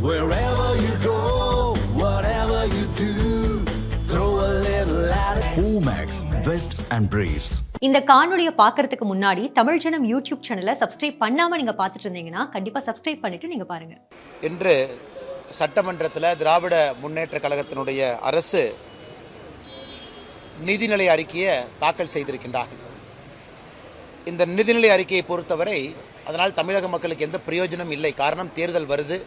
Wherever you go, whatever you do, throw a little at it. Omax, Vest and Briefs. இந்த காணொலியை பார்க்கறதுக்கு முன்னாடி தமிழ் ஜனம் யூடியூப் சேனலை சப்ஸ்கிரைப் பண்ணாம நீங்க பார்த்துட்டு இருந்தீங்கன்னா கண்டிப்பா சப்ஸ்கிரைப் பண்ணிட்டு நீங்க பாருங்க. இன்று சட்டமன்றத்தில் திராவிட முன்னேற்ற கழகத்தினுடைய அரசு நிதிநிலை அறிக்கையை தாக்கல் செய்திருக்கின்றார்கள். இந்த நிதிநிலை அறிக்கையை பொறுத்தவரை அதனால் தமிழக மக்களுக்கு எந்த பிரயோஜனம் இல்லை. காரணம், தேர்தல் வருது.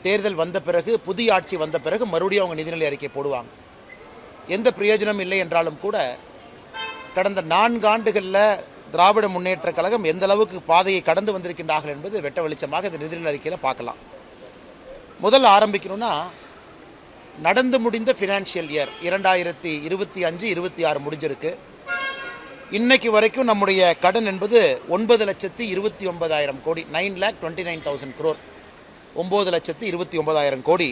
தேர்தல் வந்த பிறகு, புதிய ஆட்சி வந்த பிறகு மறுபடியும் அவங்க நிதிநிலை அறிக்கை போடுவாங்க. எந்த பிரயோஜனம் இல்லை என்றாலும் கூட கடந்த 4 ஆண்டுகளில் திராவிட முன்னேற்ற கழகம் எந்த அளவுக்கு பாதையை கடந்து வந்திருக்கின்றார்கள் என்பது வெட்ட வெளிச்சமாக இந்த நிதிநிலை அறிக்கையில் பார்க்கலாம். முதல்ல ஆரம்பிக்கணும்னா, நடந்து முடிந்த ஃபினான்ஷியல் இயர் 2025-26 முடிஞ்சிருக்கு. இன்னைக்கு வரைக்கும் நம்முடைய கடன் என்பது 9,29,000 கோடி, 9,29,000 crore, 9,29,000 கோடி.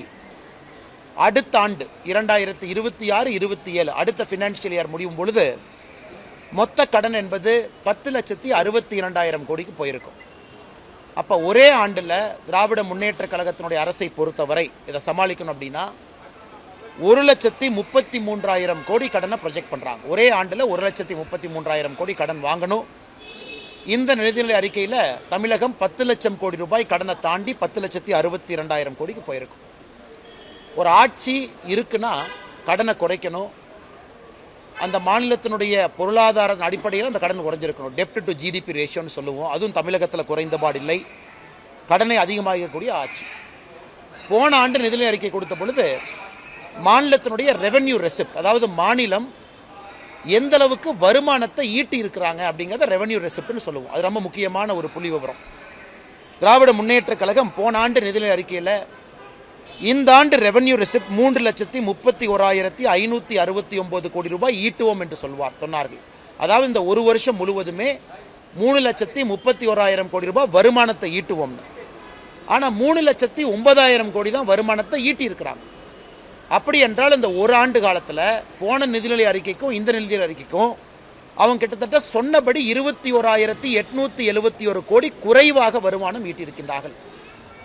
அடுத்த ஆண்டு 2026-27 அடுத்த ஃபினான்ஷியல் இயர் முடியும் பொழுது மொத்த கடன் என்பது 10,62,200 கோடிக்கு போயிருக்கும். அப்போ ஒரே ஆண்டில் திராவிட முன்னேற்ற கழகத்தினுடைய அரசை பொறுத்தவரை இதை சமாளிக்கணும் அப்படின்னா 1,33,000 கோடி கடனை ப்ரொஜெக்ட் பண்ணுறாங்க. ஒரே ஆண்டில் 1,33,000 கோடி கடன் வாங்கணும். இந்த நிதிநிலை அறிக்கையில் தமிழகம் 10 லட்சம் கோடி ரூபாய் கடனை தாண்டி 10,62,200 கோடிக்கு போயிருக்கும். ஒரு ஆட்சி இருக்குன்னா கடனை குறைக்கணும். அந்த மாநிலத்தினுடைய பொருளாதார அடிப்படையில் அந்த கடன் குறைஞ்சிருக்கணும். டெப்ட் டு ஜிடிபி ரேஷியோன்னு சொல்லுவோம். அதுவும் தமிழகத்தில் குறைந்தபாடு இல்லை. கடனை அதிகமாகக்கூடிய ஆட்சி. போன ஆண்டு நிதிநிலை அறிக்கை கொடுத்த பொழுது மாநிலத்தினுடைய ரெவென்யூ ரெசிப்ட், அதாவது மாநிலம் எந்த அளவுக்கு வருமானத்தை ஈட்டி இருக்கிறாங்க அப்படிங்கிறத ரெவென்யூ ரெசிப்ட்னு சொல்லுவோம். அது ரொம்ப முக்கியமான ஒரு புள்ளி விவரம். திராவிட முன்னேற்ற கழகம் போன ஆண்டு நிதிநிலை அறிக்கையில் இந்த ஆண்டு ரெவென்யூ ரெசிப்ட் 3,31,569 கோடி ரூபாய் ஈட்டுவோம் என்று சொன்னார்கள். அதாவது இந்த ஒரு வருஷம் முழுவதுமே 3,31,000 கோடி ரூபாய் வருமானத்தை ஈட்டுவோம்னு. ஆனால் 3,09,000 கோடி தான் வருமானத்தை ஈட்டி இருக்கிறாங்க. அப்படி என்றால் இந்த ஒரு ஆண்டு காலத்தில் போன நிதிநிலை அறிக்கைக்கும் இந்த நிதிநிலை அறிக்கைக்கும் அவங்க கிட்டத்தட்ட சொன்னபடி 21,871 கோடி குறைவாக வருமானம் ஈட்டியிருக்கின்றார்கள்.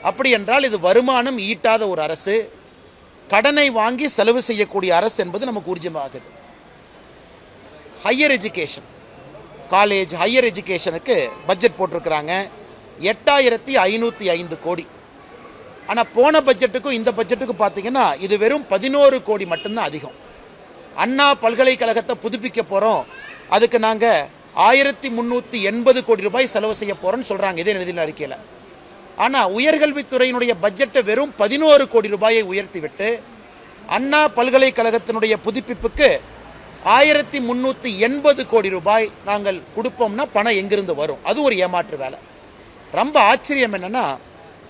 அப்படி என்றால் இது வருமானம் ஈட்டாத ஒரு அரசு, கடனை வாங்கி செலவு செய்யக்கூடிய அரசு என்பது நமக்கு ஊர்ஜிதமாகுது. ஹையர் எஜுகேஷன், காலேஜ் ஹையர் எஜுகேஷனுக்கு பட்ஜெட் போட்டிருக்கிறாங்க 8,505 கோடி. ஆனால் போன பட்ஜெட்டுக்கும் இந்த பட்ஜெட்டுக்கும் பார்த்தீங்கன்னா இது வெறும் 11 கோடி மட்டும்தான் அதிகம். அண்ணா பல்கலைக்கழகத்தை புதுப்பிக்க போகிறோம், அதுக்கு நாங்கள் 1,380 கோடி ரூபாய் செலவு செய்ய போகிறோன்னு சொல்கிறாங்க இதே நிதிநிலை அறிக்கையில். ஆனால் உயர்கல்வித்துறையினுடைய பட்ஜெட்டை வெறும் 11 கோடி ரூபாயை உயர்த்திவிட்டு அண்ணா பல்கலைக்கழகத்தினுடைய புதுப்பிப்புக்கு 1,380 கோடி ரூபாய் நாங்கள் கொடுப்போம்னா பணம் எங்கிருந்து வரும்? அது ஒரு ஏமாற்று வேலை. ரொம்ப ஆச்சரியம் என்னென்னா,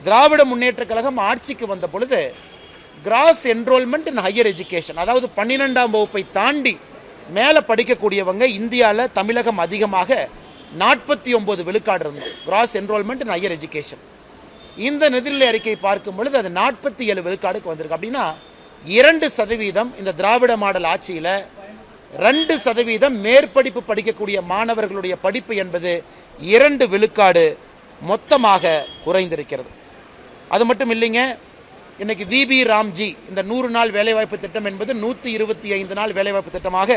திராவிட முன்னேற்ற கழகம் ஆட்சிக்கு வந்த பொழுது cross enrolment in higher education, அதாவது 12ஆம் வகுப்பை தாண்டி மேலே படிக்கக்கூடியவங்க இந்தியாவில் தமிழகம் அதிகமாக 49 விழுக்காடு இருந்தோம் cross enrolment in higher education. இந்த நிதிநிலை அறிக்கை பார்க்கும் பொழுது அது 47 விழுக்காடுக்கு வந்திருக்கு. அப்படின்னா 2% இந்த திராவிட மாடல் ஆட்சியில் 2% மேற்படிப்பு படிக்கக்கூடிய மாணவர்களுடைய படிப்பு என்பது 2 விழுக்காடு மொத்தமாக குறைந்திருக்கிறது. அது மட்டும் இல்லைங்க, இன்றைக்கி விபி ராம்ஜி இந்த 100 நாள் வேலைவாய்ப்பு திட்டம் என்பது 125 நாள் வேலைவாய்ப்பு திட்டமாக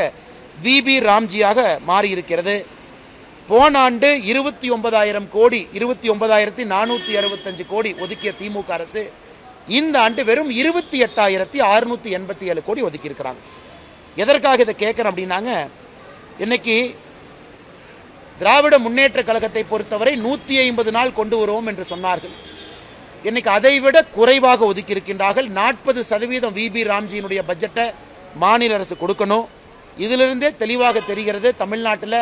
விபி ராம்ஜியாக மாறியிருக்கிறது. போன ஆண்டு 29,000 கோடி 29,465 கோடி ஒதுக்கிய திமுக அரசு இந்த ஆண்டு வெறும் 28,687 கோடி ஒதுக்கியிருக்கிறாங்க. எதற்காக இதை கேட்குறேன் அப்படின்னாங்க, இன்றைக்கி திராவிட முன்னேற்ற கழகத்தை பொறுத்தவரை 150 நாள் கொண்டு வருவோம் என்று சொன்னார்கள். இன்றைக்கி அதைவிட குறைவாக ஒதுக்கியிருக்கின்றார்கள். 40% விபி ராம்ஜியினுடைய பட்ஜெட்டை மாநில அரசு கொடுக்கணும். இதிலிருந்தே தெளிவாக தெரிகிறது தமிழ்நாட்டில்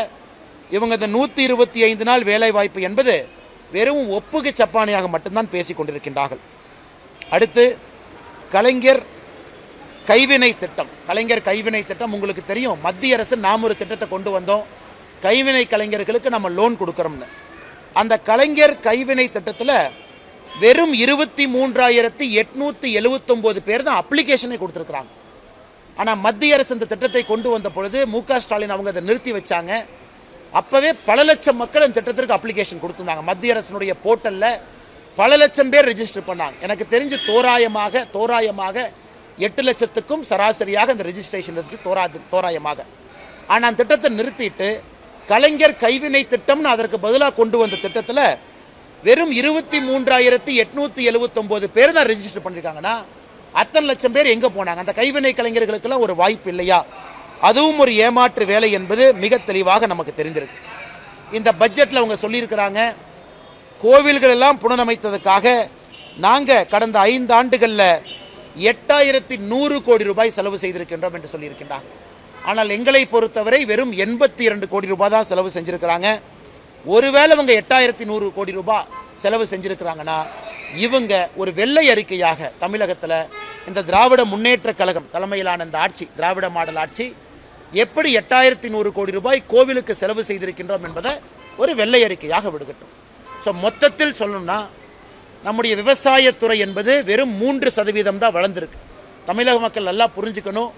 இவங்க இந்த 125 நாள் வேலைவாய்ப்பு என்பது வெறும் ஒப்புகை சப்பானியாக மட்டும்தான் பேசி கொண்டிருக்கின்றார்கள். அடுத்து கலைஞர் கைவினை திட்டம். கலைஞர் கைவினை திட்டம் உங்களுக்கு தெரியும். மத்திய அரசு நாம் ஒரு திட்டத்தை கொண்டு வந்தோம், கைவினை கலைஞர்களுக்கு நம்ம லோன் கொடுக்குறோம்னு. அந்த கலைஞர் கைவினை திட்டத்தில் வெறும் 23,879 பேர் தான் அப்ளிகேஷனை கொடுத்துருக்குறாங்க. ஆனால் மத்திய அரசு இந்த திட்டத்தை கொண்டு வந்த பொழுது மு.க. ஸ்டாலின் அவங்க அதை நிறுத்தி வச்சாங்க. அப்போவே பல லட்சம் மக்கள் இந்த திட்டத்திற்கு அப்ளிகேஷன் கொடுத்துருந்தாங்க. மத்திய அரசினுடைய போர்ட்டலில் பல லட்சம் பேர் ரெஜிஸ்டர் பண்ணாங்க. எனக்கு தெரிஞ்சு தோராயமாக 8 லட்சத்துக்கும் சராசரியாக அந்த ரெஜிஸ்ட்ரேஷன் இருந்துச்சு தோராயமாக. ஆனால் அந்த திட்டத்தை நிறுத்திட்டு கலைஞர் கைவினை திட்டம்னு அதற்கு பதிலாக கொண்டு வந்த திட்டத்தில் வெறும் 23,879 பேர் தான் ரெஜிஸ்டர் பண்ணியிருக்காங்கன்னா அத்தனை லட்சம் பேர் எங்கே போனாங்க? அந்த கைவினை கலைஞர்களுக்கெல்லாம் ஒரு வாய்ப்பு இல்லையா? அதுவும் ஒரு ஏமாற்று வேலை என்பது மிக தெளிவாக நமக்கு தெரிந்திருக்கு. இந்த பட்ஜெட்டில் அவங்க சொல்லியிருக்கிறாங்க, கோவில்கள் எல்லாம் புனரமைத்ததுக்காக நாங்கள் கடந்த 5 ஆண்டுகளில் 8100 கோடி ரூபாய் செலவு செய்திருக்கின்றோம் என்று சொல்லியிருக்கின்றாங்க. ஆனால் எங்களை பொறுத்தவரை வெறும் 82 கோடி ரூபாய் தான் செலவு செஞ்சுருக்கிறாங்க. ஒருவேளை அவங்க 8100 கோடி ரூபாய் செலவு செஞ்சுருக்கிறாங்கன்னா இவங்க ஒரு வெள்ளை அறிக்கையாக தமிழகத்தில் இந்த திராவிட முன்னேற்ற கழகம் தலைமையிலான இந்த ஆட்சி, திராவிட மாடல் ஆட்சி எப்படி 8100 கோடி ரூபாய் கோவிலுக்கு செலவு செய்திருக்கின்றோம் என்பதை ஒரு வெள்ளை அறிக்கையாக விடுகட்டும். ஸோ மொத்தத்தில் சொல்லணும்னா நம்முடைய விவசாயத்துறை என்பது வெறும் 3% தான் வளர்ந்துருக்கு. தமிழக மக்கள் நல்லா புரிஞ்சுக்கணும்.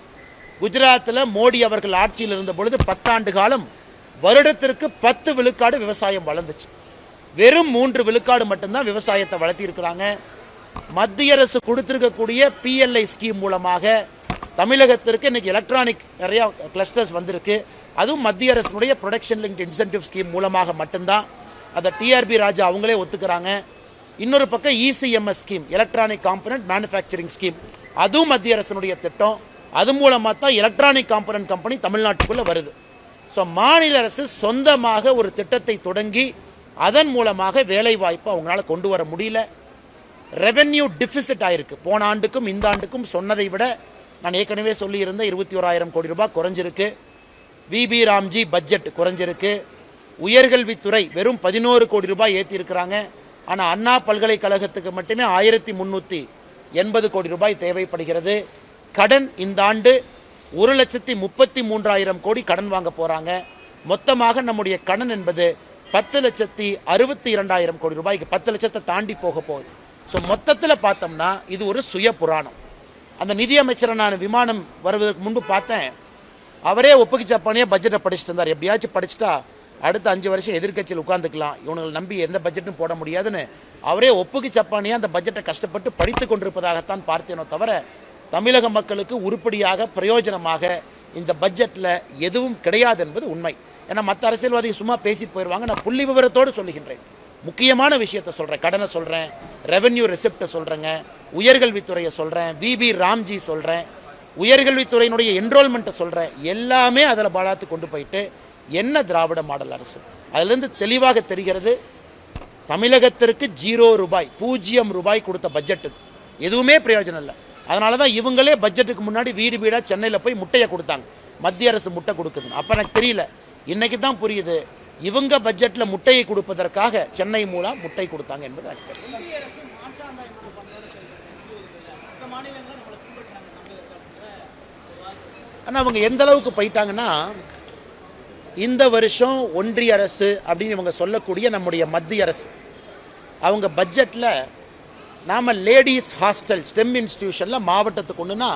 குஜராத்தில் மோடி அவர்கள் ஆட்சியில் இருந்த பொழுது 10 ஆண்டு காலம் வருடத்திற்கு 10 விழுக்காடு விவசாயம் வளர்ந்துச்சு. வெறும் 3 விழுக்காடு மட்டும்தான் விவசாயத்தை வளர்த்திருக்கிறாங்க. மத்திய அரசு கொடுத்திருக்கக்கூடிய PLI ஸ்கீம் மூலமாக தமிழகத்திற்கு இன்றைக்கி எலக்ட்ரானிக் நிறையா கிளஸ்டர்ஸ் வந்திருக்கு. அதுவும் மத்திய அரசுடைய ப்ரொடக்ஷன் லிங்க்ட் இன்சென்டிவ் ஸ்கீம் மூலமாக மட்டும்தான். அதை TRB ராஜா அவங்களே ஒத்துக்கிறாங்க. இன்னொரு பக்கம் ECMS scheme, electronic component manufacturing scheme, அதுவும் மத்திய அரசினுடைய திட்டம். அது மூலமாக தான் எலக்ட்ரானிக் காம்பனன்ட் கம்பெனி தமிழ்நாட்டுக்குள்ளே வருது. ஸோ மாநில அரசு சொந்தமாக ஒரு திட்டத்தை தொடங்கி அதன் மூலமாக வேலை வாய்ப்பு அவங்களால கொண்டு வர முடியல. ரெவென்யூ டிஃபிசிட் ஆயிருக்கு. போன ஆண்டுக்கும் இந்த ஆண்டுக்கும் சொன்னதை விட நான் ஏற்கனவே சொல்லியிருந்த 21,000 கோடி ரூபாய் குறைஞ்சிருக்கு. VB ராம்ஜி பட்ஜெட் குறைஞ்சிருக்கு. உயர்கல்வித்துறை வெறும் 11 கோடி ரூபாய் ஏற்றிருக்கிறாங்க. ஆனால் அண்ணா பல்கலைக்கழகத்துக்கு மட்டுமே 1380 கோடி ரூபாய் தேவைப்படுகிறது. கடன் இந்த ஆண்டு 1,33,000 கோடி கடன் வாங்க போகிறாங்க. மொத்தமாக நம்முடைய கடன் என்பது 10,62,000 கோடி ரூபாய்க்கு 10 லட்சத்தை தாண்டி போக போகுது. ஸோ மொத்தத்தில் பார்த்தோம்னா இது ஒரு சுய புராணம். அந்த நிதியமைச்சரை நான் விமானம் வருவதற்கு முன்பு பார்த்தேன். அவரே ஒப்புக்கு சப்பானியாக பட்ஜெட்டை படிச்சுட்டு இருந்தார். எப்படியாச்சும் படிச்சுட்டா அடுத்த 5 வருஷம் எதிர்க்கட்சியில் உட்காந்துக்கலாம், இவங்களை நம்பி எந்த பட்ஜெட்டும் போட முடியாதுன்னு அவரே ஒப்புக்கு சப்பானியாக அந்த பட்ஜெட்டை கஷ்டப்பட்டு படித்து கொண்டிருப்பதாகத்தான் பார்த்தேனோ தவிர தமிழக மக்களுக்கு உருப்படியாக பிரயோஜனமாக இந்த பட்ஜெட்டில் எதுவும் கிடையாது என்பது உண்மை. ஏன்னா மற்ற அரசியல்வாதிகள் சும்மா பேசிட்டு போயிடுவாங்க. நான் புள்ளி விவரத்தோடு சொல்லுகின்றேன். முக்கியமான விஷயத்தை சொல்கிறேன். கடனை சொல்கிறேன், ரெவென்யூ ரெசிப்டை சொல்கிறேங்க, உயர்கல்வித்துறையை சொல்கிறேன், VB ராம்ஜி சொல்கிறேன், உயர்கல்வித்துறையினுடைய என்ரோல்மெண்ட்டை சொல்கிறேன். எல்லாமே அதில் பாலாத்து கொண்டு போயிட்டு என்ன திராவிட மாடல் அரசு? அதிலிருந்து தெளிவாக தெரிகிறது தமிழகத்திற்கு 0 ரூபாய் 0 ரூபாய் கொடுத்த பட்ஜெட்டு எதுவுமே பிரயோஜனம் இல்லை. அதனால தான் இவங்களே பட்ஜெட்டுக்கு முன்னாடி வீடு வீடாக சென்னையில் போய் முட்டையை கொடுத்தாங்க. மத்திய அரசு முட்டை கொடுக்குதுன்னு. அப்போ எனக்கு தெரியல, இன்றைக்கி தான் புரியுது இவங்க பட்ஜெட்டில் முட்டையை கொடுப்பதற்காக சென்னை மூலம் முட்டை கொடுத்தாங்க என்பது எனக்கு தெரியும். ஆனால் அவங்க எந்த அளவுக்கு போயிட்டாங்கன்னா, இந்த வருஷம் ஒன்றிய அரசு அப்படின்னு இவங்க சொல்லக்கூடிய நம்முடைய மத்திய அரசு அவங்க பட்ஜெட்டில் நாம் லேடிஸ் ஹாஸ்டல் ஸ்டெம் இன்ஸ்டிடியூஷனில் மாவட்டத்துக்கு ஒன்றுனா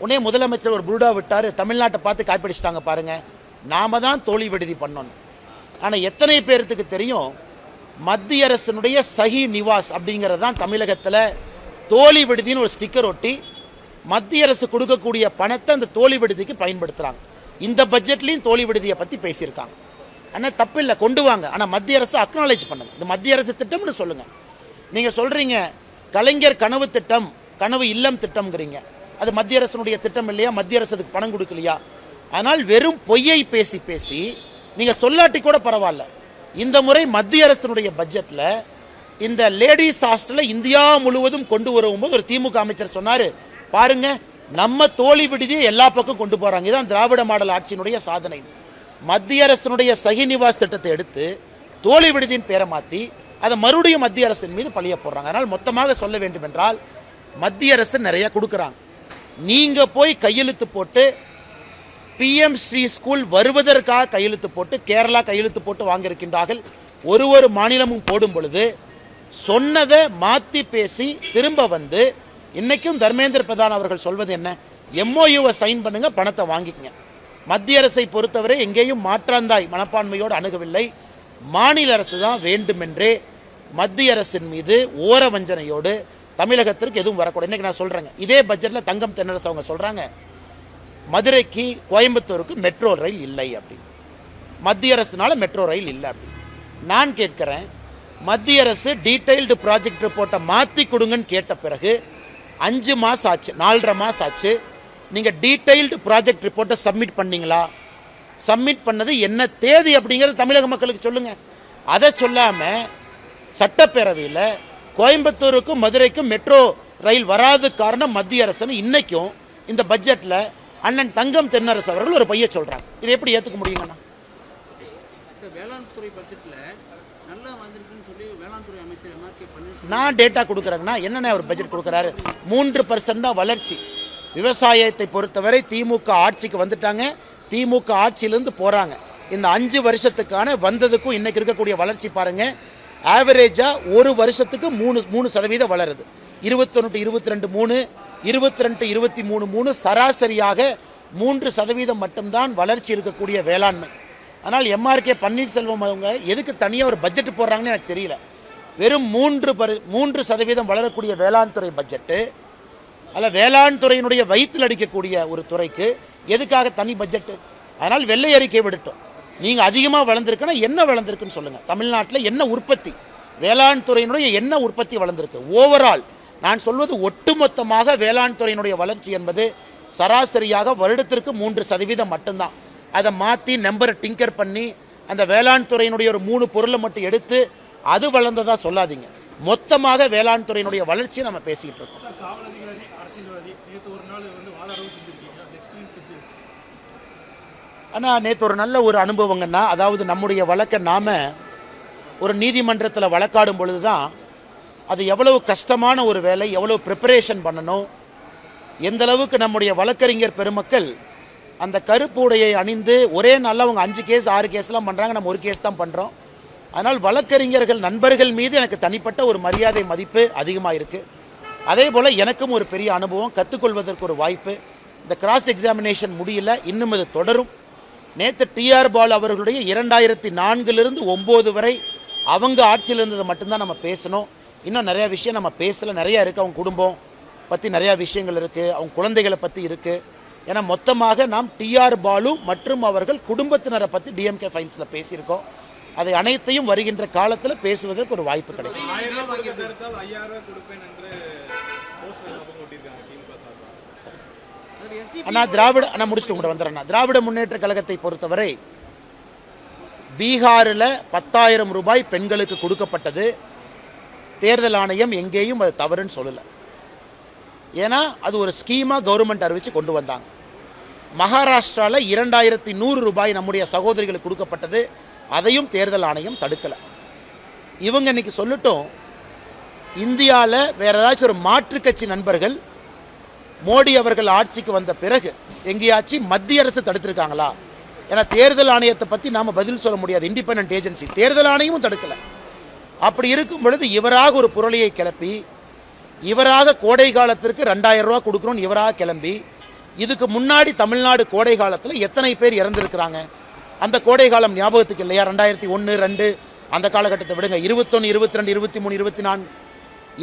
உடனே முதலமைச்சர் ஒரு புருடா விட்டார். தமிழ்நாட்டை பார்த்து காய்ப்பிடிச்சிட்டாங்க பாருங்கள், நாம் தான் தோழி விடுதி பண்ணோன்னு. ஆனால் எத்தனை பேர்த்துக்கு தெரியும் மத்திய அரசினுடைய சஹி நிவாஸ் அப்படிங்கிறது தான் தமிழகத்தில் தோழி விடுதின்னு ஒரு ஸ்டிக்கர் ஒட்டி மத்திய அரசு கொடுக்கக்கூடிய பணத்தை அந்த தோழி விடுதிக்கு பயன்படுத்துகிறாங்க. இந்த பட்ஜெட்லேயும் தோழி விடுதியை பற்றி பேசியிருக்காங்க. ஆனால் தப்பு இல்லை, கொண்டு வாங்க. ஆனால் மத்திய அரசு அக்னாலேஜ் பண்ணுங்க. இது மத்திய அரசு திட்டம்னு சொல்லுங்கள். நீங்கள் சொல்கிறீங்க கலைஞர் கனவு திட்டம், கனவு இல்லம் திட்டம்ங்கிறீங்க. அது மத்திய அரசினுடைய திட்டம் இல்லையா? மத்திய அரசு அதுக்கு பணம் கொடுக்கலையா? ஆனால் வெறும் பொய்யை பேசி பேசி நீங்கள் சொல்லாட்டி கூட பரவாயில்ல. இந்த முறை மத்திய அரசினுடைய பட்ஜெட்டில் இந்த லேடிஸ் ஹாஸ்டலை இந்தியா முழுவதும் கொண்டு வரும்போது ஒரு திமுக அமைச்சர் சொன்னார், பாருங்க நம்ம தோழி விடுதியை எல்லா பக்கம் கொண்டு போகிறாங்க. இதுதான் திராவிட மாடல் ஆட்சியினுடைய சாதனை. மத்திய அரசினுடைய சஹி நிவாஸ் திட்டத்தை எடுத்து தோழி விடுதியின் பேரை மாற்றி அதை மறுபடியும் மத்திய அரசின் மீது பழிய போடுறாங்க. அதனால் மொத்தமாக சொல்ல வேண்டும் என்றால் மத்திய அரசு நிறைய கொடுக்குறாங்க. நீங்கள் போய் கையெழுத்து போட்டு PM ஸ்ரீ ஸ்கூல் வருவதற்காக கையெழுத்து போட்டு கேரளா கையெழுத்து போட்டு வாங்கியிருக்கின்றார்கள். ஒரு மாநிலமும் போடும் பொழுது சொன்னதை மாற்றி பேசி திரும்ப வந்து இன்றைக்கும் தர்மேந்திர பிரதான் அவர்கள் சொல்வது என்ன? MOUவை சைன் பண்ணுங்கள், பணத்தை வாங்கிக்கங்க. மத்திய அரசை பொறுத்தவரை எங்கேயும் மாற்றாந்தாய் மனப்பான்மையோடு அணுகவில்லை. மாநில அரசு தான் வேண்டுமென்றே மத்திய அரசின் மீது ஓர வஞ்சனையோடு தமிழகத்திற்கு எதுவும் வரக்கூடாது. இன்றைக்கி நான் சொல்கிறேங்க, இதே பட்ஜெட்டில் தங்கம் தென்னரசு அவங்க சொல்கிறாங்க மதுரைக்கு கோயம்புத்தூருக்கு மெட்ரோ ரயில் இல்லை அப்படின்னு. மத்திய அரசுனால மெட்ரோ ரயில் இல்லை அப்படின்னு. நான் கேட்குறேன், மத்திய அரசு டீட்டெயில்டு ப்ராஜெக்ட் ரிப்போர்ட்டை மாற்றி கொடுங்கன்னு கேட்ட பிறகு 5 மாதம் ஆச்சு, 4.5 மாதம் ஆச்சு. நீங்கள் டீட்டெயில்டு ப்ராஜெக்ட் ரிப்போர்ட்டை சப்மிட் பண்ணீங்களா? சப்மிட் பண்ணது என்ன தேதி அப்படிங்கிறது தமிழக மக்களுக்கு சொல்லுங்கள். அதை சொல்லாமல் சட்டப்பேரவையில் கோயம்புத்தூருக்கும் மதுரைக்கும் மெட்ரோ ரயில் வராது காரணம் மத்திய அரசுன்னு இன்றைக்கும் இந்த பட்ஜெட்டில் அண்ணன் தங்கம் தென்னரசு அவர்கள் ஒரு பைய சொல்கிறாங்க. இதை எப்படி ஏற்றுக்க முடியுங்கண்ணா? வேளாண் துறை பட்ஜெட்டில் நல்லா வந்திருக்குன்னு சொல்லி வேளாண் துறை அமைச்சர் எம்ஆர்கே பன்னீர்செல்வம் நான் டேட்டா கொடுக்குறேங்கன்னா என்னென்ன அவர் பட்ஜெட் கொடுக்குறாரு? 3% தான் வளர்ச்சி. விவசாயத்தை பொறுத்தவரை திமுக ஆட்சிக்கு வந்துட்டாங்க, திமுக ஆட்சியிலேருந்து போகிறாங்க. இந்த 5 வருஷத்துக்கான வந்ததுக்கும் இன்றைக்கி இருக்கக்கூடிய வளர்ச்சி பாருங்கள். ஆவரேஜாக ஒரு வருஷத்துக்கு 3% வளருது. 21 22 3, 22 23 3, சராசரியாக 3% மட்டும்தான் வளர்ச்சி இருக்கக்கூடிய வேளாண்மை. ஆனால் எம்ஆர்கே பன்னீர்செல்வம் அவங்க எதுக்கு தனியாக ஒரு பட்ஜெட் போடுறாங்கன்னு எனக்கு தெரியல. வெறும் 3% வளரக்கூடிய வேளாண் துறை பட்ஜெட்டு, அதில் வேளாண் துறையினுடைய வயிற்றில் அடிக்கக்கூடிய ஒரு துறைக்கு எதுக்காக தனி பட்ஜெட்டு? அதனால் வெள்ளை அறிக்கை விடட்டும். நீங்கள் அதிகமாக வளர்ந்துருக்குன்னா என்ன வளர்ந்துருக்குன்னு சொல்லுங்கள். தமிழ்நாட்டில் என்ன உற்பத்தி, வேளாண் துறையினுடைய என்ன உற்பத்தி வளர்ந்துருக்கு? ஓவரால் நான் சொல்வது ஒட்டுமொத்தமாக வேளாண் துறையினுடைய வளர்ச்சி என்பது சராசரியாக வருடத்திற்கு 3% மட்டும்தான். அதை மாற்றி நம்பரை டிங்கர் பண்ணி அந்த வேளாண் துறையினுடைய ஒரு 3 பொருளை மட்டும் எடுத்து அது வளர்ந்ததா சொல்லாதீங்க. மொத்தமாக வேளாண் துறையினுடைய வளர்ச்சியை நம்ம பேசிக்கிட்டு இருக்கோம். ஆனால் நேற்று ஒரு நல்ல ஒரு அனுபவங்கன்னா, அதாவது நம்முடைய வழக்கை நாம் ஒரு நீதிமன்றத்தில் வழக்காடும் பொழுது தான் அது எவ்வளவு கஷ்டமான ஒரு வேலை, எவ்வளவு ப்ரிப்பரேஷன் பண்ணணும், எந்த அளவுக்கு நம்முடைய வழக்கறிஞர் பெருமக்கள் அந்த கருப்பு உடையை அணிந்து ஒரே நாளில் அவங்க 5 கேஸ் 6 கேஸ்லாம் பண்ணுறாங்க, நம்ம ஒரு கேஸ் தான் பண்ணுறோம். அதனால் வழக்கறிஞர்கள் நண்பர்கள் மீது எனக்கு தனிப்பட்ட ஒரு மரியாதை மதிப்பு அதிகமாக இருக்குது. அதே போல் எனக்கும் ஒரு பெரிய அனுபவம், கற்றுக்கொள்வதற்கு ஒரு வாய்ப்பு. இந்த கிராஸ் எக்ஸாமினேஷன் முடியல, இன்னும் இது தொடரும். நேற்று டிஆர் பால் அவர்களுடைய 2004 9 வரை அவங்க ஆட்சியில் இருந்ததை மட்டும்தான் நம்ம பேசணும். இன்னும் நிறையா விஷயம் நம்ம பேசலை, நிறையா இருக்குது. அவங்க குடும்பம் பற்றி நிறையா விஷயங்கள் இருக்குது, அவங்க குழந்தைகளை பற்றி இருக்குது. ஏன்னா மொத்தமாக நாம் டிஆர் பாலு மற்றும் அவர்கள் குடும்பத்தினரை பற்றி டிஎம்கே ஃபைல்ஸில் பேசியிருக்கோம். அதை அனைத்தையும் வருகின்ற காலத்தில் பேசுவதற்கு ஒரு வாய்ப்பு கிடைக்கும். நான் முடிச்சுட்டு கூட வந்துடுறேன். திராவிட முன்னேற்ற கழகத்தை பொறுத்தவரை பீகாரில் 10,000 ரூபாய் பெண்களுக்கு கொடுக்கப்பட்டது. தேர்தல் ஆணையம் எங்கேயும் அது தவறுன்னு சொல்லலை. ஏன்னா அது ஒரு ஸ்கீமாக கவர்மெண்ட் அறிவித்து கொண்டு வந்தாங்க. மகாராஷ்டிராவில் 2100 ரூபாய் நம்முடைய சகோதரிகளுக்கு கொடுக்கப்பட்டது, அதையும் தேர்தல் ஆணையம் தடுக்கலை. இவங்க இன்னைக்கு சொல்லட்டும், இந்தியாவில் வேறு ஏதாச்சும் ஒரு மாற்றுக் கட்சி நண்பர்கள் மோடி அவர்கள் ஆட்சிக்கு வந்த பிறகு எங்கேயாச்சும் மத்திய அரசு தடுத்திருக்காங்களா? ஏன்னா தேர்தல் ஆணையத்தை பற்றி நாம் பதில் சொல்ல முடியாது, இண்டிபெண்டன்ட் ஏஜென்சி. தேர்தல் ஆணையமும் தடுக்கலை. அப்படி இருக்கும் பொழுது இவராக ஒரு புரளியை கிளப்பி, இவராக கோடை காலத்திற்கு 2000 ரூபா கொடுக்குறோன்னு இவராக கிளம்பி, இதுக்கு முன்னாடி தமிழ்நாடு கோடை காலத்தில் எத்தனை பேர் இறந்துருக்கிறாங்க? அந்த கோடை காலம் ஞாபகத்துக்கு இல்லையா? 2001 2 அந்த காலகட்டத்தை விடுங்க, 21 22 23 24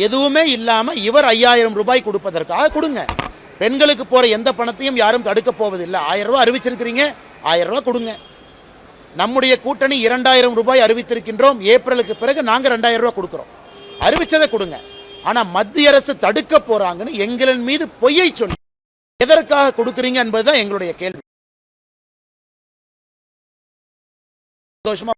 எதுவுமே இல்லாமல் இவர் 5000 ரூபாய் கொடுப்பதற்காக கொடுங்க. பெண்களுக்கு போகிற எந்த பணத்தையும் யாரும் தடுக்க போவதில்லை. 1000 ரூபா அறிவிச்சிருக்கிறீங்க, 1000 ரூபா கொடுங்க. நம்முடைய கூட்டணி 2000 ரூபாய் அறிவித்திருக்கின்றோம். ஏப்ரலுக்கு பிறகு நாங்கள் 2000 ரூபா கொடுக்குறோம். அறிவிச்சதை கொடுங்க. ஆனால் மத்திய அரசு தடுக்க போகிறாங்கன்னு எங்களின் மீது பொய்யை சொல்லி எதற்காக கொடுக்குறீங்க என்பதுதான் எங்களுடைய கேள்வி. சந்தோஷமா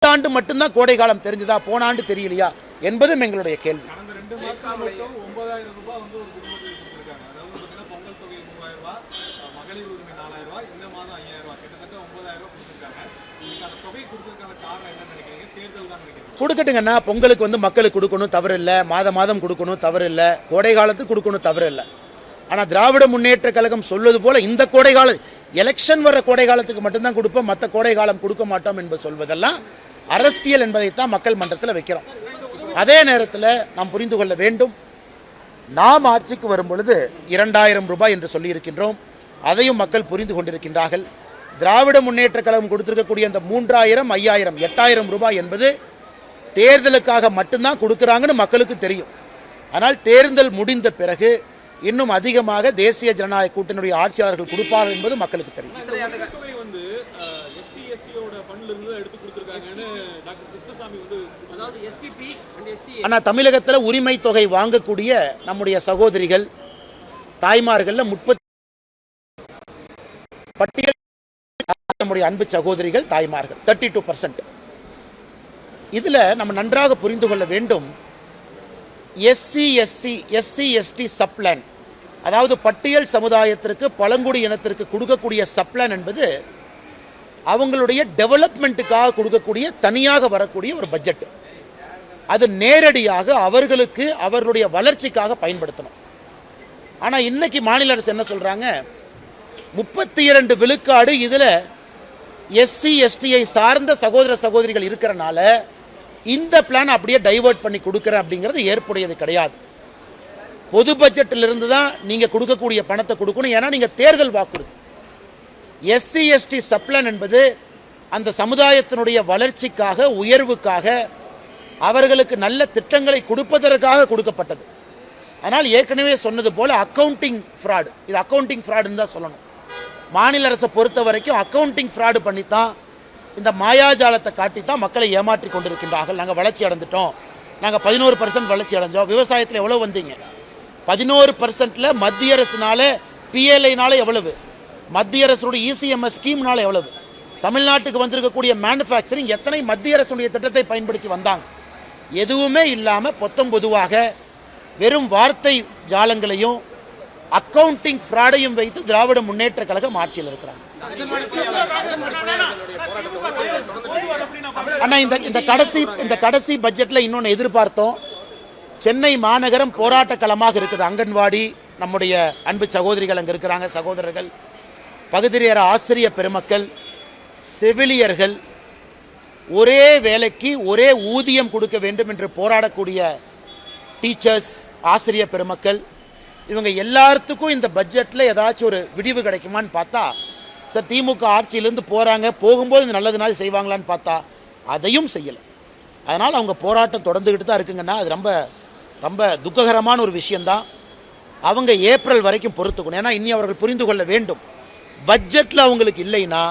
ஆண்டு மட்டும்தான் கோடை காலம் தெரிஞ்சதா, போன ஆண்டு தெரியலையா என்பதும் எங்களுடைய கேள்வி. கொடுக்கட்டுங்கண்ணா, பொங்கலுக்கு மக்களுக்கு கொடுக்கணும் தவறு இல்லை, மாதம் கொடுக்கணும் தவறு இல்லை, கோடை காலத்துக்கு கொடுக்கணும் தவறு இல்லை. ஆனால் திராவிட முன்னேற்ற கழகம் சொல்வது போல இந்த கோடை காலம் எலெக்ஷன் வர கோடை காலத்துக்கு மட்டும்தான் கொடுப்போம், மற்ற கோடை காலம் கொடுக்க மாட்டோம் என்பது சொல்வதெல்லாம் அரசியல் என்பதைத்தான் மக்கள் மன்றத்தில் வைக்கிறோம். அதே நேரத்தில் நாம் புரிந்து கொள்ள வேண்டும், நாம் ஆட்சிக்கு வரும் பொழுது 2000 ரூபாய் என்று சொல்லியிருக்கின்றோம். அதையும் மக்கள் புரிந்து கொண்டிருக்கின்றார்கள். திராவிட முன்னேற்ற கழகம் கொடுத்திருக்கக்கூடிய அந்த 3000 5000 8000 ரூபாய் என்பது தேர்தலுக்காக மட்டும்தான் கொடுக்குறாங்கன்னு மக்களுக்கு தெரியும். ஆனால் தேர்தல் முடிந்த பிறகு இன்னும் அதிகமாக தேசிய ஜனநாயக கூட்டணியுடைய ஆட்சியாளர்கள் கொடுப்பார்கள் என்பது மக்களுக்கு தெரியும். ஆனால் தமிழகத்தில் உரிமை தொகை வாங்கக்கூடிய நம்முடைய சகோதரிகள் தாய்மார்கள் பட்டியல் நம்முடைய அன்பு சகோதரிகள் தாய்மார்கள் 32%. இதில் நம்ம நன்றாக புரிந்து கொள்ள வேண்டும், எஸ்சி எஸ்டி சப்ளான், அதாவது பட்டியல் சமுதாயத்திற்கு பழங்குடி இனத்திற்கு கொடுக்கக்கூடிய சப்ளான் என்பது அவங்களுடைய டெவலப்மெண்ட்டுக்காக கொடுக்கக்கூடிய தனியாக வரக்கூடிய ஒரு பட்ஜெட். அது நேரடியாக அவர்களுக்கு அவர்களுடைய வளர்ச்சிக்காக பயன்படுத்தணும். ஆனால் இன்னைக்கு மாநில அரசு என்ன சொல்கிறாங்க, 32 விழுக்காடு இதில் எஸ்சி எஸ்டியை சார்ந்த சகோதர சகோதரிகள் இருக்கிறனால இந்த பிளான் அப்படியே டைவர்ட் பண்ணி கொடுக்குறேன் அப்படிங்கிறது ஏற்புடையது கிடையாது. பொது பட்ஜெட்டிலிருந்து தான் நீங்கள் கொடுக்கக்கூடிய பணத்தை கொடுக்கணும். ஏன்னா நீங்கள் தேர்தல் வாக்குறுதி. எஸ்சி எஸ்டி சப்ளான் என்பது அந்த சமுதாயத்தினுடைய வளர்ச்சிக்காக, உயர்வுக்காக, அவர்களுக்கு நல்ல திட்டங்களை கொடுப்பதற்காக கொடுக்கப்பட்டது. அதனால் ஏற்கனவே சொன்னது போல் அக்கௌண்டிங் ஃப்ராடு, இது அக்கௌண்டிங் ஃப்ராடுன்னு தான் சொல்லணும். மாநில அரசை பொறுத்த வரைக்கும் அக்கௌண்டிங் ஃப்ராடு பண்ணித்தான், இந்த மாயாஜாலத்தை காட்டித்தான் மக்களை ஏமாற்றி கொண்டிருக்கின்றார்கள். நாங்கள் வளர்ச்சி அடைந்துட்டோம், நாங்கள் 11% வளர்ச்சி அடைஞ்சோம். விவசாயத்தில் எவ்வளோ வந்தீங்க? 14%. மத்திய அரசுனால பிஎல்ஐனால எவ்வளவு? மத்திய அரசுடைய இசிஎம்எஸ் ஸ்கீம்னால எவ்வளவு? தமிழ்நாட்டுக்கு வந்திருக்கக்கூடிய மேனுஃபேக்சரிங் எத்தனை மத்திய அரசுடைய திட்டத்தை பயன்படுத்தி வந்தாங்க? எதுவுமே இல்லாமல் பொதுவாக வெறும் வார்த்தை ஜாலங்களையும் அக்கௌண்டிங் ஃப்ராடையும் வைத்து திராவிட முன்னேற்ற கழகம் ஆட்சியில் இருக்கிறாங்க. ஆனால் இந்த கடைசி பட்ஜெட்டில் இன்னொன்று எதிர்பார்த்தோம். சென்னை மாநகரம் போராட்ட களமாக இருக்குது. அங்கன்வாடி, நம்முடைய அன்பு சகோதரிகள் அங்கே இருக்கிறாங்க, சகோதரர்கள், பகுதிநேர ஆசிரியர் பெருமக்கள், செவிலியர்கள், ஒரே வேலைக்கு ஒரே ஊதியம் கொடுக்க வேண்டும் என்று போராடக்கூடிய டீச்சர்ஸ், ஆசிரியர் பெருமக்கள், இவங்க எல்லாத்துக்கும் இந்த பட்ஜெட்டில் ஏதாச்சும் ஒரு விடிவு கிடைக்குமான்னு பார்த்தா, சார் திமுக ஆட்சியிலேருந்து போகிறாங்க, போகும்போது இந்த நல்லது நாள் செய்வாங்களான்னு பார்த்தா அதையும் செய்யலை. அதனால் அவங்க போராட்டம் தொடர்ந்துக்கிட்டு தான் இருக்குங்கன்னா அது ரொம்ப ரொம்ப துக்ககரமான ஒரு விஷயந்தான். அவங்க ஏப்ரல் வரைக்கும் பொறுத்துக்கணும். ஏன்னா இன்னி அவர்கள் புரிந்து கொள்ள வேண்டும், பட்ஜெட்டில் அவங்களுக்கு இல்லைன்னா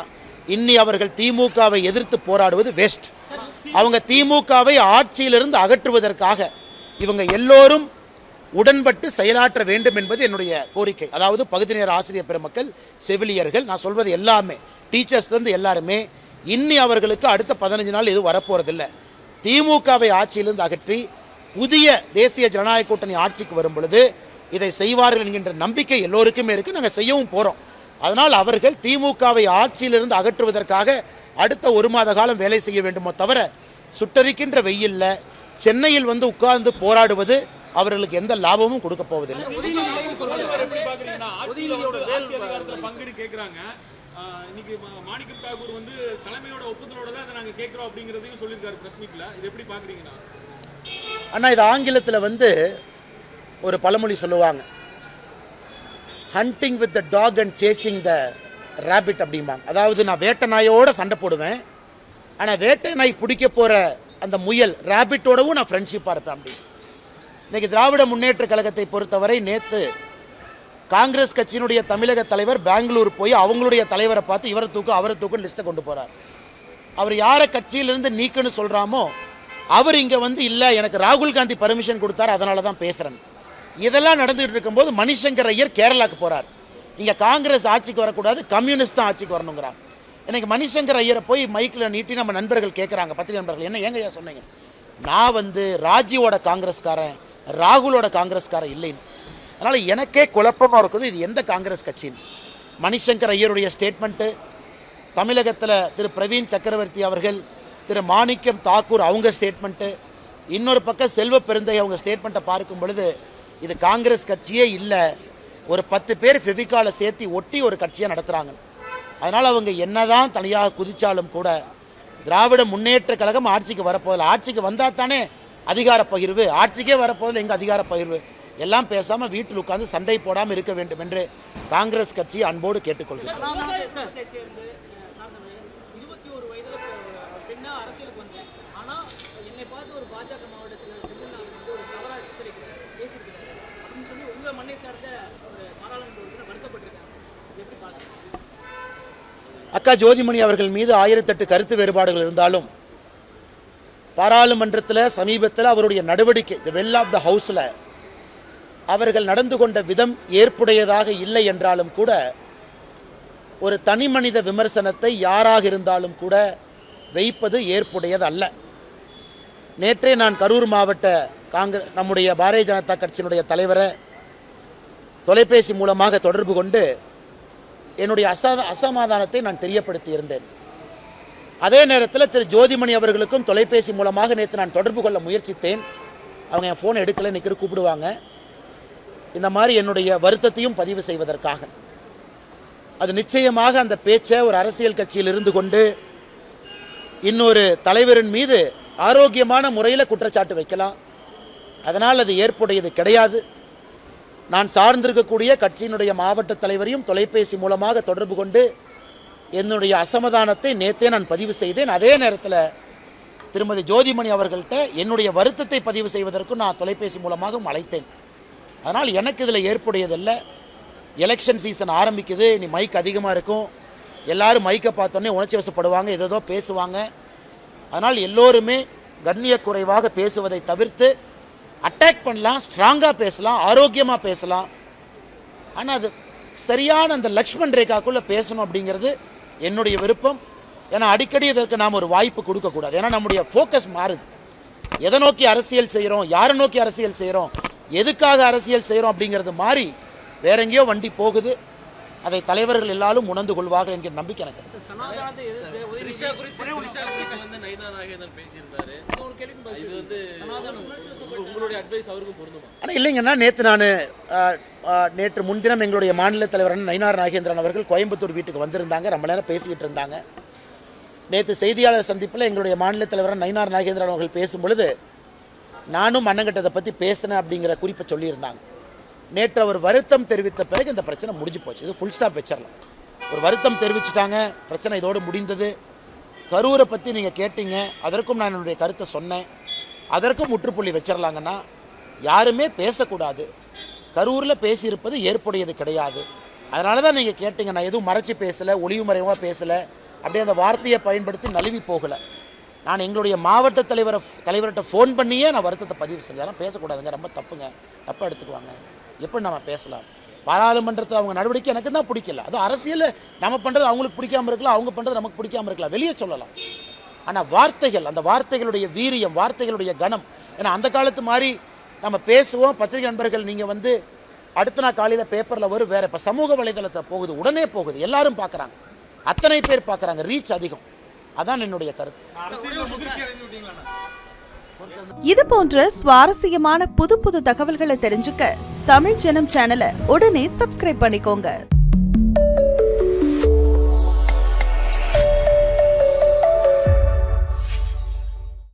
இன்னி அவர்கள் திமுகவை எதிர்த்து போராடுவது வேஸ்ட். அவங்க திமுகவை ஆட்சியிலிருந்து அகற்றுவதற்காக இவங்க எல்லோரும் உடன்பட்டு செயலாற்ற வேண்டும் என்பது என்னுடைய கோரிக்கை. அதாவது பகுதி நேர ஆசிரியர் பெருமக்கள், செவிலியர்கள், நான் சொல்வது எல்லாமே, டீச்சர்ஸ்லேருந்து எல்லாருமே இன்னி அவர்களுக்கு அடுத்த 15 நாள் எதுவும் வரப்போகிறதில்லை. திமுகவை ஆட்சியிலிருந்து அகற்றி புதிய தேசிய ஜனநாயக கூட்டணி ஆட்சிக்கு வரும் பொழுது இதை செய்வார்கள் என்கின்ற நம்பிக்கை எல்லோருக்குமே இருக்குது. நாங்கள் செய்யவும் போகிறோம். அதனால் அவர்கள் திமுகவை ஆட்சியிலிருந்து அகற்றுவதற்காக அடுத்த 1 மாத காலம் வேலை செய்ய வேண்டுமோ தவிர சுட்டரிக்கின்ற வெயிலில் சென்னையில் வந்து உட்கார்ந்து போராடுவது அவர்களுக்கு எந்த லாபமும் கொடுக்க போவதில்லை. அண்ணா, இது ஆங்கிலத்தில் வந்து ஒரு பழமொழி சொல்லுவாங்க, hunting with the dog and chasing the rabbit அப்படிம்பாங்க. அதாவது நான் வேட்டை நாயோட சண்டை போடுவேன், ஆனால் வேட்டை நாய் பிடிக்க போகிற அந்த முயல் ரேபிட்டோடவும் நான் ஃப்ரெண்ட்ஷிப்பாக இருப்பேன் அப்படி. இன்றைக்கி திராவிட முன்னேற்ற கழகத்தை பொறுத்தவரை நேற்று காங்கிரஸ் கட்சியினுடைய தமிழக தலைவர் பெங்களூர் போய் அவங்களுடைய தலைவரை பார்த்து இவரை தூக்கு அவரை தூக்குன்னு லிஸ்ட்டை கொண்டு போகிறார். அவர் யாரை கட்சியிலிருந்து நீக்குன்னு சொல்கிறாமோ அவர் இங்கே வந்து இல்லை, எனக்கு ராகுல் காந்தி பர்மிஷன் கொடுத்தார், அதனால தான் பேசுகிறேன். இதெல்லாம் நடந்துகிட்டு இருக்கும்போது மணிசங்கர் ஐயர் கேரளாவுக்கு போகிறார். இங்கே காங்கிரஸ் ஆட்சிக்கு வரக்கூடாது, கம்யூனிஸ்ட் தான் ஆட்சிக்கு வரணுங்கிறாங்க. எனக்கு மணிசங்கர் ஐயரை போய் மைக்கில் நீட்டி நம்ம நண்பர்கள் கேட்குறாங்க, பத்திரிகை நண்பர்கள், என்ன ஏங்க ஐயா சொன்னீங்க? நான் வந்து ராஜீவோட காங்கிரஸ்காரன், ராகுலோட காங்கிரஸ்காரன் இல்லைன்னு. அதனால் எனக்கே குழப்பமாக இருக்குது, இது எந்த காங்கிரஸ் கட்சின்னு. மணிசங்கர் ஐயருடைய ஸ்டேட்மெண்ட்டு, தமிழகத்தில் திரு பிரவீன் சக்கரவர்த்தி அவர்கள், திரு மாணிக்கம் தாக்கூர் அவங்க ஸ்டேட்மெண்ட்டு, இன்னொரு பக்கம் செல்வ பெருந்தை அவங்க ஸ்டேட்மெண்ட்டை பார்க்கும் பொழுது இது காங்கிரஸ் கட்சியே இல்லை, ஒரு 10 பேர் ஃபெவிகாலை சேர்த்து ஒட்டி ஒரு கட்சியாக நடத்துகிறாங்க. அதனால் அவங்க என்னதான் தனியாக குதித்தாலும் கூட திராவிட முன்னேற்ற கழகம் ஆட்சிக்கு வரப்போதில்லை. ஆட்சிக்கு வந்தால் தானே அதிகார பகிர்வு, ஆட்சிக்கே வரப்போதில்லை, எங்கள் அதிகார பகிர்வு. எல்லாம் பேசாமல் வீட்டில் உட்கார்ந்து சண்டை போடாமல் இருக்க வேண்டும் என்று காங்கிரஸ் கட்சியை அன்போடு கேட்டுக்கொள்கிறேன். பார்த்து ஒரு பாஜக மாவட்ட செயலர் செந்தில்நாதன் வந்து ஒரு தவறாக சித்தரிக்கிறார், பேசியிருக்கிறாரு அப்படின்னு சொல்லி உங்கள் மண்ணை சார்ந்த ஒரு பாராளுமன்ற உறுப்பினர் வருத்தப்பட்டிருக்காங்க. எப்படி பார்க்குறீங்க? அக்கா ஜோதிமணி அவர்கள் மீது 1008 கருத்து வேறுபாடுகள் இருந்தாலும் பாராளுமன்றத்தில் சமீபத்தில் அவருடைய நடவடிக்கை தி வெல் ஆஃப் த ஹவுஸில் அவர்கள் நடந்து கொண்ட விதம் ஏற்புடையதாக இல்லை என்றாலும் கூட ஒரு தனி மனித விமர்சனத்தை யாராக இருந்தாலும் கூட வைப்பது ஏற்புடையது அல்ல. நேற்றே நான் கரூர் மாவட்ட நம்முடைய பாரதிய ஜனதா கட்சியினுடைய தலைவரை தொலைபேசி மூலமாக தொடர்பு கொண்டு என்னுடைய அசமாதானத்தை நான் தெரியப்படுத்தி இருந்தேன். அதே நேரத்தில் திரு ஜோதிமணி அவர்களுக்கும் தொலைபேசி மூலமாக நேற்று நான் தொடர்பு கொள்ள முயற்சித்தேன். அவங்க என் ஃபோன் எடுக்கலை, நிற்கிற கூப்பிடுவாங்க. இந்த மாதிரி என்னுடைய வருத்தத்தையும் பதிவு செய்வதற்காக. அது நிச்சயமாக அந்த பேச்சை ஒரு அரசியல் கட்சியில் இருந்து கொண்டு இன்னொரு தலைவரின் மீது ஆரோக்கியமான முறையில் குற்றச்சாட்டு வைக்கலாம். அதனால் அது ஏற்புடையது கிடையாது. நான் சார்ந்திருக்கக்கூடிய கட்சியினுடைய மாவட்ட தலைவரையும் தொலைபேசி மூலமாக தொடர்பு கொண்டு என்னுடைய அசமாதானத்தை நேற்றே நான் பதிவு செய்தேன். அதே நேரத்தில் திருமதி ஜோதிமணி அவர்கள்ட்ட என்னுடைய வருத்தத்தை பதிவு செய்வதற்கும் நான் தொலைபேசி மூலமாகவும் அழைத்தேன். அதனால் எனக்கு இதில் ஏற்புடையதில்லை. எலெக்ஷன் சீசன் ஆரம்பிக்குது, நீ மைக் அதிகமாக இருக்கும், எல்லோரும் மைக்கை பார்த்தோன்னே உணர்ச்சி வசப்படுவாங்க, ஏதோ பேசுவாங்க. அதனால் எல்லோருமே கண்ணிய குறைவாக பேசுவதை தவிர்த்து அட்டாக் பண்ணலாம், ஸ்ட்ராங்காக பேசலாம், ஆரோக்கியமாக பேசலாம். ஆனால் அது சரியான அந்த லக்ஷ்மண் ரேகாக்குள்ளே பேசணும் அப்படிங்கிறது என்னுடைய விருப்பம். ஏன்னா அடிக்கடி இதற்கு நாம் ஒரு வாய்ப்பு கொடுக்கக்கூடாது. ஏன்னா நம்முடைய ஃபோக்கஸ் மாறுது. எதை நோக்கி அரசியல் செய்கிறோம், யாரை நோக்கி அரசியல் செய்கிறோம், எதுக்காக அரசியல் செய்கிறோம் அப்படிங்கிறது மாறி வேற எங்கேயோ வண்டி போகுது. அதை தலைவர்கள் எல்லாரும் உணர்ந்து கொள்வார்கள் என்கிற நம்பிக்கை எனக்கு. சனாதனத்தை எதிர்த்து உதயநிதி வந்து நயினா நாகேந்திரன் பேசியிருந்தாரு. ஒரு கேள்விக்கு பதில் இது வந்து சனாதனம் உங்களுடைய அட்வைஸ் அவருக்கு பொருந்துமா? ஆனால் இல்லைங்கன்னா நேற்று முன்தினம் எங்களுடைய மாநில தலைவரான நயினார் நாகேந்திரன் அவர்கள் கோயம்புத்தூர் வீட்டுக்கு வந்திருந்தாங்க. ரொம்ப நேரம் பேசிக்கிட்டு இருந்தாங்க. நேற்று செய்தியாளர் சந்திப்பில் எங்களுடைய மாநில தலைவரான நயினார் நாகேந்திரன் அவர்கள் பேசும் பொழுது நானும் அண்ணங்கிட்டதை பற்றி பேசினேன் அப்படிங்கிற குறிப்பை சொல்லியிருந்தாங்க. நேற்று அவர் வருத்தம் தெரிவித்த பிறகு இந்த பிரச்சனை முடிஞ்சு போச்சு. இது ஃபுல் ஸ்டாப் வச்சிடலாம். ஒரு வருத்தம் தெரிவிச்சிட்டாங்க, பிரச்சனை இதோடு முடிந்தது. கரூரை பற்றி நீங்கள் கேட்டீங்க, அதற்கும் நான் என்னுடைய கருத்தை சொன்னேன். அதற்கும் முற்றுப்புள்ளி வச்சிடலாங்கன்னா யாருமே பேசக்கூடாது. கரூரில் பேசியிருப்பது ஏற்புடையது கிடையாது. அதனால தான் நீங்கள் கேட்டீங்க. நான் எதுவும் மறைச்சி பேசலை, ஒளிவு மறைவாக பேசலை, அப்படியே அந்த வார்த்தையை பயன்படுத்தி நழுவி போகலை. நான் எங்களுடைய மாவட்ட தலைவர்கிட்ட ஃபோன் பண்ணியே நான் வருத்தத்தை பதிவு செஞ்சேன். பேசக்கூடாதுங்க, ரொம்ப தப்புங்க, தப்பாக எடுத்துக்குவாங்க, எப்படி நம்ம பேசலாம்? பாராளுமன்றத்தில் அவங்க நடவடிக்கை எனக்கு தான் பிடிக்கல. அது அரசியல், நம்ம பண்ணுறது அவங்களுக்கு பிடிக்காமல் இருக்கலாம், அவங்க பண்ணுறது நமக்கு பிடிக்காமல் இருக்கலாம், வெளியே சொல்லலாம். ஆனால் வார்த்தைகள், அந்த வார்த்தைகளுடைய வீரியம், வார்த்தைகளுடைய கனம். ஏன்னா அந்த காலத்து மாதிரி நம்ம பேசுவோம். பத்திரிகை நண்பர்கள் நீங்கள் வந்து அடுத்த நாள் காலையில் பேப்பரில் வரும், வேறு இப்போ சமூக வலைதளத்தில் போகுது, உடனே போகுது, எல்லாரும் பார்க்குறாங்க, அத்தனை பேர் பார்க்குறாங்க, ரீச் அதிகம். அதான் என்னுடைய கருத்து. இது போன்ற சுவாரஸ்யமான புது தகவல்களை தெரிஞ்சுக்க தமிழ் ஜனம் சேனலை உடனே சப்ஸ்கிரைப் பண்ணிக்கோங்க.